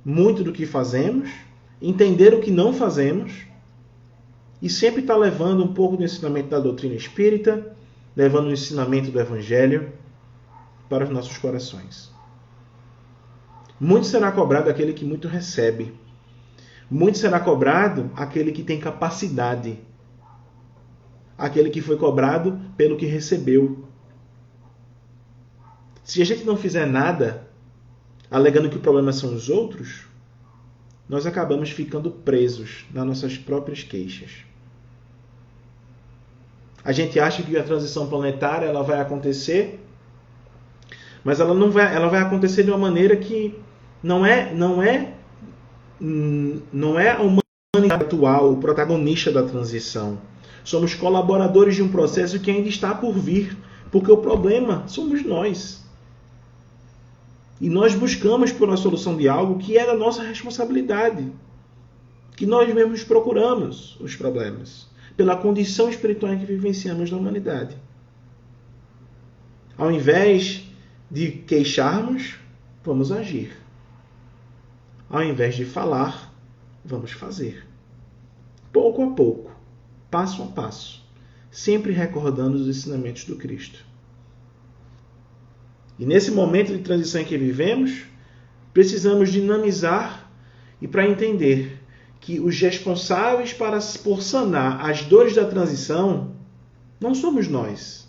muito do que fazemos, entender o que não fazemos, e sempre está levando um pouco do ensinamento da doutrina espírita, levando o ensinamento do Evangelho para os nossos corações. Muito será cobrado aquele que muito recebe. Muito será cobrado aquele que tem capacidade. Aquele que foi cobrado pelo que recebeu. Se a gente não fizer nada, alegando que o problema são os outros, nós acabamos ficando presos nas nossas próprias queixas. A gente acha que a transição planetária ela vai acontecer, mas ela vai acontecer de uma maneira que não é a humanidade atual o protagonista da transição. Somos colaboradores de um processo que ainda está por vir, porque o problema somos nós. E nós buscamos por uma solução de algo que é da nossa responsabilidade, que nós mesmos procuramos os problemas, pela condição espiritual que vivenciamos na humanidade. Ao invés de queixarmos, vamos agir. Ao invés de falar, vamos fazer. Pouco a pouco, passo a passo, sempre recordando os ensinamentos do Cristo. E nesse momento de transição em que vivemos, precisamos dinamizar e para entender que os responsáveis por sanar as dores da transição não somos nós.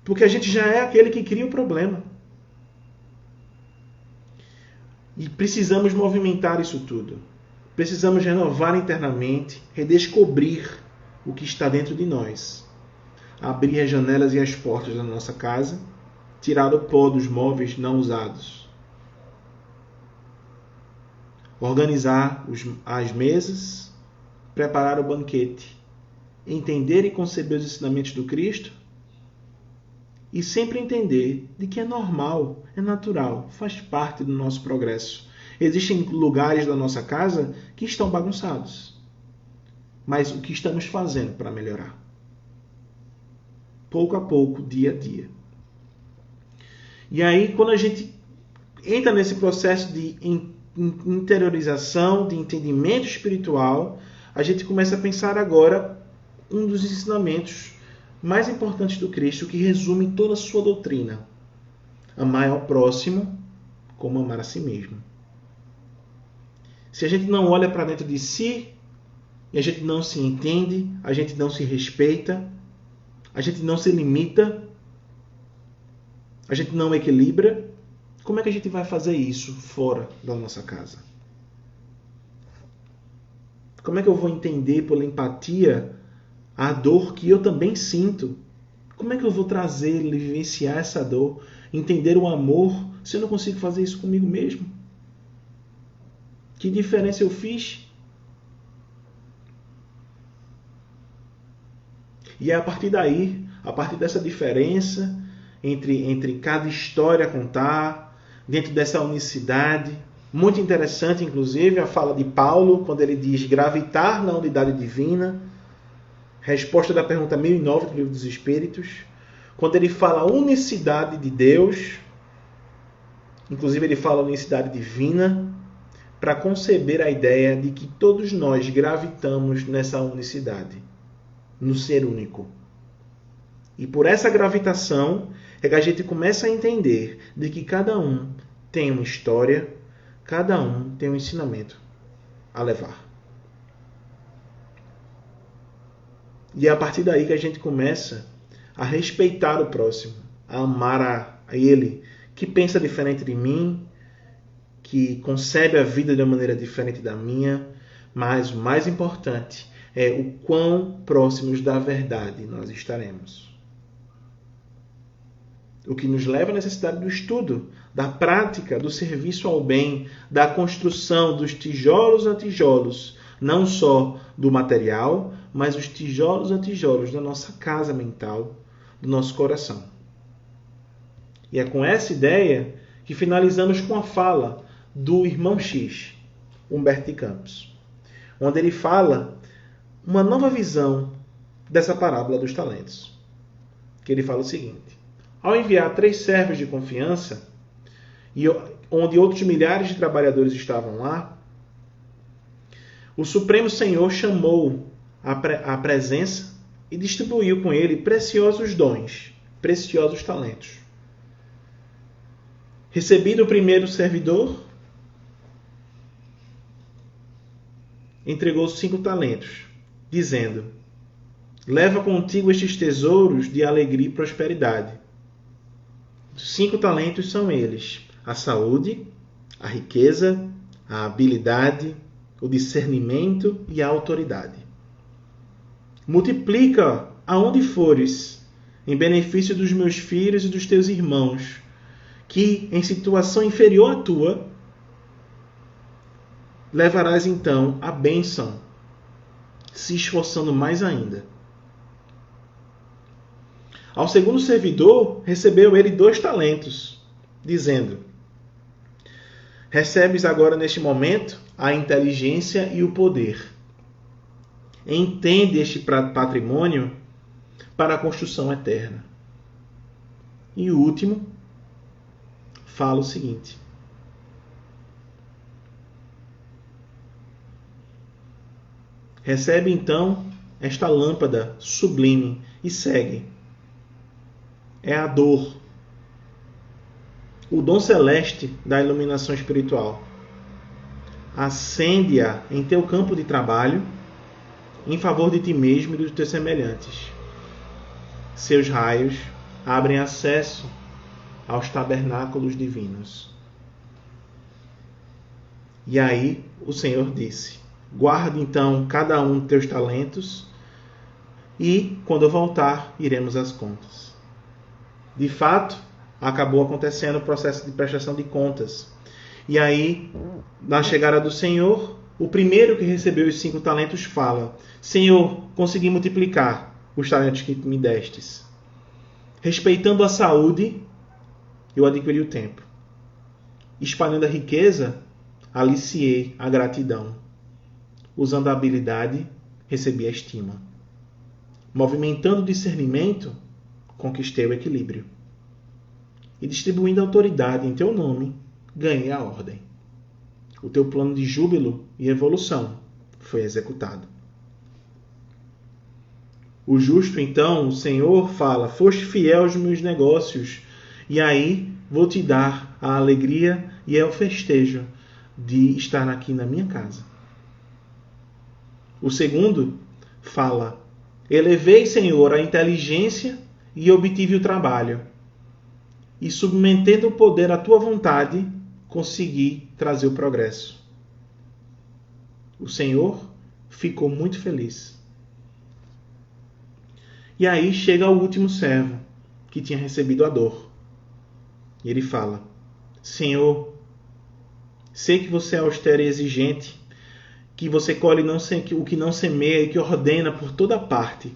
Porque a gente já é aquele que cria o problema. E precisamos movimentar isso tudo. Precisamos renovar internamente, redescobrir o que está dentro de nós. Abrir as janelas e as portas da nossa casa, tirar o pó dos móveis não usados. Organizar as mesas, preparar o banquete, entender e conceber os ensinamentos do Cristo e sempre entender de que é normal, é natural, faz parte do nosso progresso. Existem lugares da nossa casa que estão bagunçados. Mas o que estamos fazendo para melhorar? Pouco a pouco, dia a dia. E aí, quando a gente entra nesse processo de interiorização, de entendimento espiritual, a gente começa a pensar agora um dos ensinamentos mais importantes do Cristo, que resume toda a sua doutrina. Amar ao próximo como amar a si mesmo. Se a gente não olha para dentro de si, e a gente não se entende, a gente não se respeita, a gente não se limita, a gente não equilibra, como é que a gente vai fazer isso fora da nossa casa? Como é que eu vou entender pela empatia a dor que eu também sinto? Como é que eu vou trazer, vivenciar essa dor, entender o amor, se eu não consigo fazer isso comigo mesmo? Que diferença eu fiz? E é a partir daí, a partir dessa diferença entre cada história a contar, dentro dessa unicidade, muito interessante, inclusive, a fala de Paulo, quando ele diz gravitar na unidade divina, resposta da pergunta 1009 do Livro dos Espíritos, quando ele fala unicidade de Deus, inclusive ele fala unicidade divina, para conceber a ideia de que todos nós gravitamos nessa unicidade, no ser único. E por essa gravitação é que a gente começa a entender de que cada um tem uma história, cada um tem um ensinamento a levar. E é a partir daí que a gente começa a respeitar o próximo, a amar a ele, que pensa diferente de mim, que concebe a vida de uma maneira diferente da minha, mas o mais importante é o quão próximos da verdade nós estaremos. O que nos leva à necessidade do estudo, da prática, do serviço ao bem, da construção dos tijolos a tijolos, não só do material, mas os tijolos a tijolos da nossa casa mental, do nosso coração. E é com essa ideia que finalizamos com a fala do irmão X, Humberto de Campos, onde ele fala uma nova visão dessa parábola dos talentos. Que ele fala o seguinte: ao enviar 3 servos de confiança, e onde outros milhares de trabalhadores estavam lá, o Supremo Senhor chamou à presença e distribuiu com ele preciosos dons, preciosos talentos. Recebido o primeiro servidor, entregou 5 talentos, dizendo: leva contigo estes tesouros de alegria e prosperidade. Os 5 talentos são eles: a saúde, a riqueza, a habilidade, o discernimento e a autoridade. Multiplica aonde fores, em benefício dos meus filhos e dos teus irmãos, que, em situação inferior à tua, levarás então a bênção, se esforçando mais ainda. Ao segundo servidor, recebeu ele 2 talentos, dizendo: recebes agora neste momento a inteligência e o poder. Entende este patrimônio para a construção eterna. E o último fala o seguinte: recebe então esta lâmpada sublime e segue. É a dor, o dom celeste da iluminação espiritual. Acende-a em teu campo de trabalho, em favor de ti mesmo e dos teus semelhantes. Seus raios abrem acesso aos tabernáculos divinos. E aí o Senhor disse: guarde então cada um dos teus talentos e, quando eu voltar, iremos às contas. De fato, acabou acontecendo o processo de prestação de contas. E aí, na chegada do Senhor, o primeiro que recebeu os 5 talentos fala: Senhor, consegui multiplicar os talentos que me destes. Respeitando a saúde, eu adquiri o tempo. Espalhando a riqueza, aliciei a gratidão. Usando a habilidade, recebi a estima. Movimentando o discernimento, conquistei o equilíbrio. E distribuindo a autoridade em teu nome, ganhei a ordem. O teu plano de júbilo e evolução foi executado. O justo, então, o Senhor fala: foste fiel aos meus negócios, e aí vou te dar a alegria e o festejo de estar aqui na minha casa. O segundo fala: elevei, Senhor, a inteligência e obtive o trabalho. E submetendo o poder à tua vontade, consegui trazer o progresso. O Senhor ficou muito feliz. E aí chega o último servo, que tinha recebido a dor. E ele fala: Senhor, sei que você é austero e exigente, que você colhe o que não semeia e que ordena por toda parte.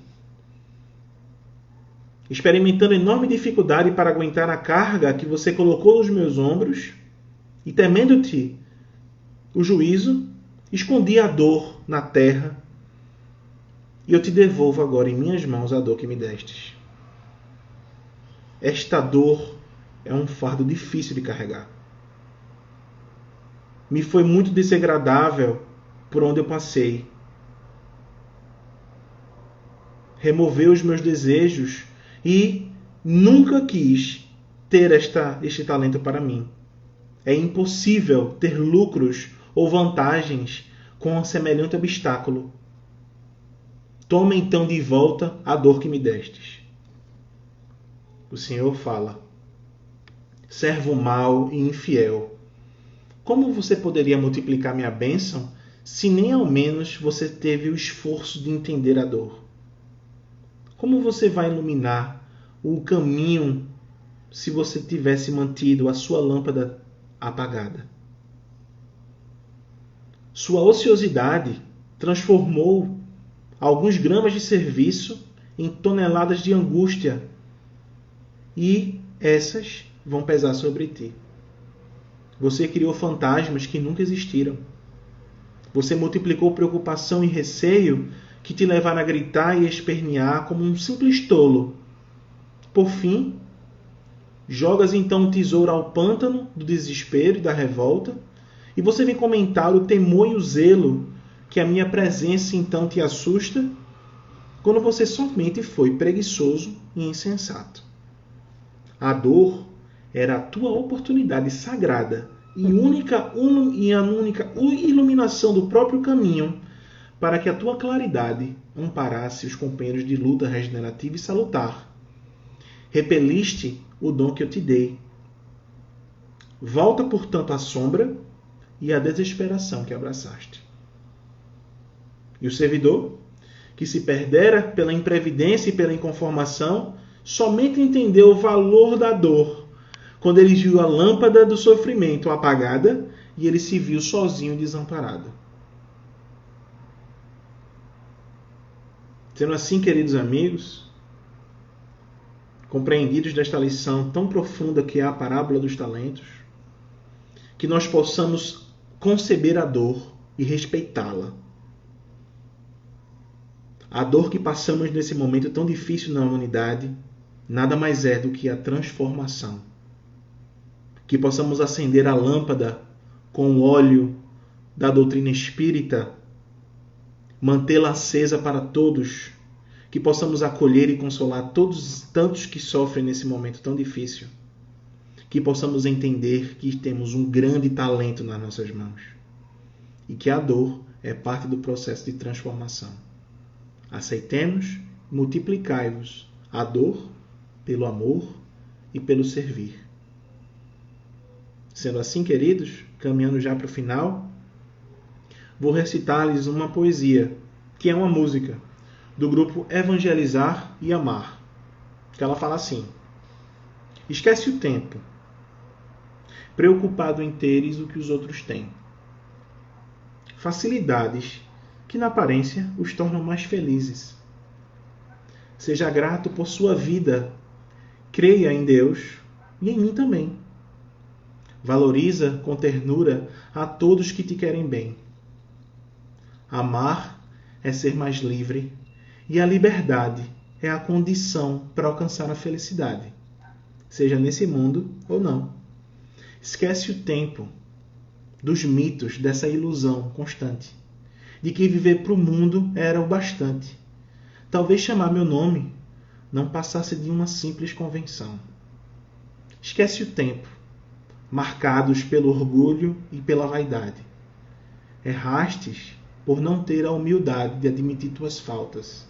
Experimentando enorme dificuldade para aguentar a carga que você colocou nos meus ombros, e temendo-te o juízo, escondi a dor na terra, e eu te devolvo agora em minhas mãos a dor que me destes. Esta dor é um fardo difícil de carregar. Me foi muito desagradável por onde eu passei. Removeu os meus desejos e nunca quis ter este talento para mim. É impossível ter lucros ou vantagens com um semelhante obstáculo. Toma então de volta a dor que me destes. O Senhor fala: servo mau e infiel, como você poderia multiplicar minha bênção se nem ao menos você teve o esforço de entender a dor? Como você vai iluminar o caminho se você tivesse mantido a sua lâmpada apagada? Sua ociosidade transformou alguns gramas de serviço em toneladas de angústia, e essas vão pesar sobre ti. Você criou fantasmas que nunca existiram. Você multiplicou preocupação e receio que te levaram a gritar e espernear como um simples tolo. Por fim, jogas então o tesouro ao pântano do desespero e da revolta, e você vem comentar o temor e o zelo que a minha presença então te assusta, quando você somente foi preguiçoso e insensato. A dor era a tua oportunidade sagrada e a única iluminação do próprio caminho para que a tua claridade amparasse os companheiros de luta regenerativa e salutar. Repeliste o dom que eu te dei. Volta, portanto, à sombra e à desesperação que abraçaste. E o servidor, que se perdera pela imprevidência e pela inconformação, somente entendeu o valor da dor quando ele viu a lâmpada do sofrimento apagada e ele se viu sozinho e desamparado. Sendo assim, queridos amigos, compreendidos desta lição tão profunda que é a parábola dos talentos, que nós possamos conceber a dor e respeitá-la. A dor que passamos nesse momento tão difícil na humanidade nada mais é do que a transformação. Que possamos acender a lâmpada com o óleo da doutrina espírita, mantê-la acesa para todos, que possamos acolher e consolar todos tantos que sofrem nesse momento tão difícil, que possamos entender que temos um grande talento nas nossas mãos e que a dor é parte do processo de transformação. Aceitemos, multiplicai-vos a dor pelo amor e pelo servir. Sendo assim, queridos, caminhando já para o final, vou recitar-lhes uma poesia, que é uma música, do grupo Evangelizar e Amar, que ela fala assim: esquece o tempo, preocupado em teres o que os outros têm. Facilidades que na aparência os tornam mais felizes. Seja grato por sua vida, creia em Deus e em mim também. Valoriza com ternura a todos que te querem bem. Amar é ser mais livre e a liberdade é a condição para alcançar a felicidade, seja nesse mundo ou não. Esquece o tempo dos mitos dessa ilusão constante de que viver para o mundo era o bastante. Talvez chamar meu nome não passasse de uma simples convenção. Esquece o tempo, marcados pelo orgulho e pela vaidade. Errastes por não ter a humildade de admitir tuas faltas,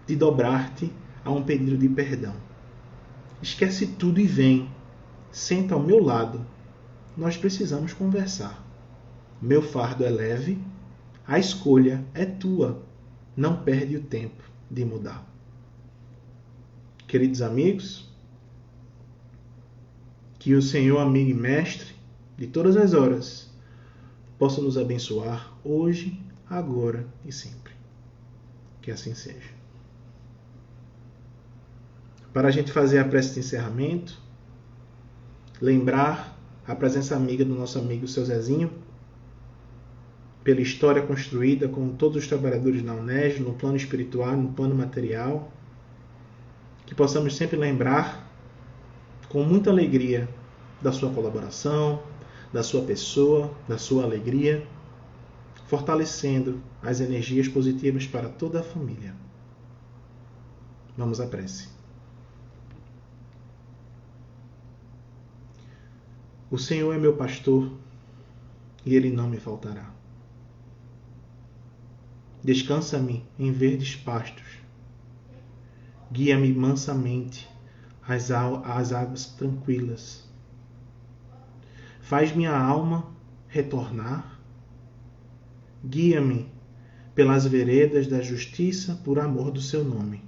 de dobrar-te a um pedido de perdão. Esquece tudo e vem, senta ao meu lado. Nós precisamos conversar. Meu fardo é leve, a escolha é tua. Não perde o tempo de mudar. Queridos amigos, que o Senhor, amigo e mestre de todas as horas, possa nos abençoar hoje, agora e sempre. Que assim seja. Para a gente fazer a prece de encerramento, lembrar a presença amiga do nosso amigo Seu Zezinho, pela história construída com todos os trabalhadores da UNESG, no plano espiritual, no plano material, que possamos sempre lembrar com muita alegria da sua colaboração, da sua pessoa, da sua alegria, fortalecendo as energias positivas para toda a família. Vamos à prece. O Senhor é meu pastor e Ele não me faltará. Descansa-me em verdes pastos. Guia-me mansamente às águas tranquilas. Faz minha alma retornar. Guia-me pelas veredas da justiça por amor do seu nome.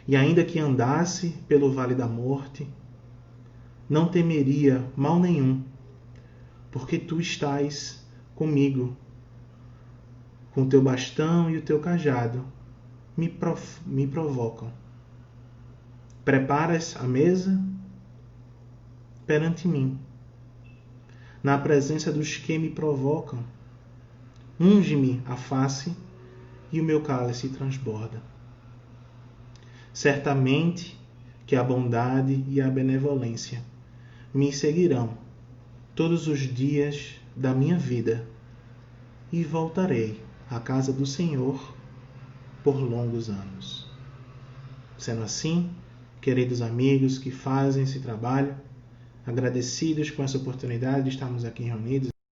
E ainda que andasse pelo vale da morte, não temeria mal nenhum, porque tu estás comigo. Com o teu bastão e o teu cajado me provocam. Preparas a mesa perante mim, na presença dos que me provocam. Unge-me a face e o meu cálice transborda. Certamente que a bondade e a benevolência me seguirão todos os dias da minha vida e voltarei à casa do Senhor por longos anos. Sendo assim, queridos amigos que fazem esse trabalho, agradecidos com essa oportunidade de estarmos aqui reunidos.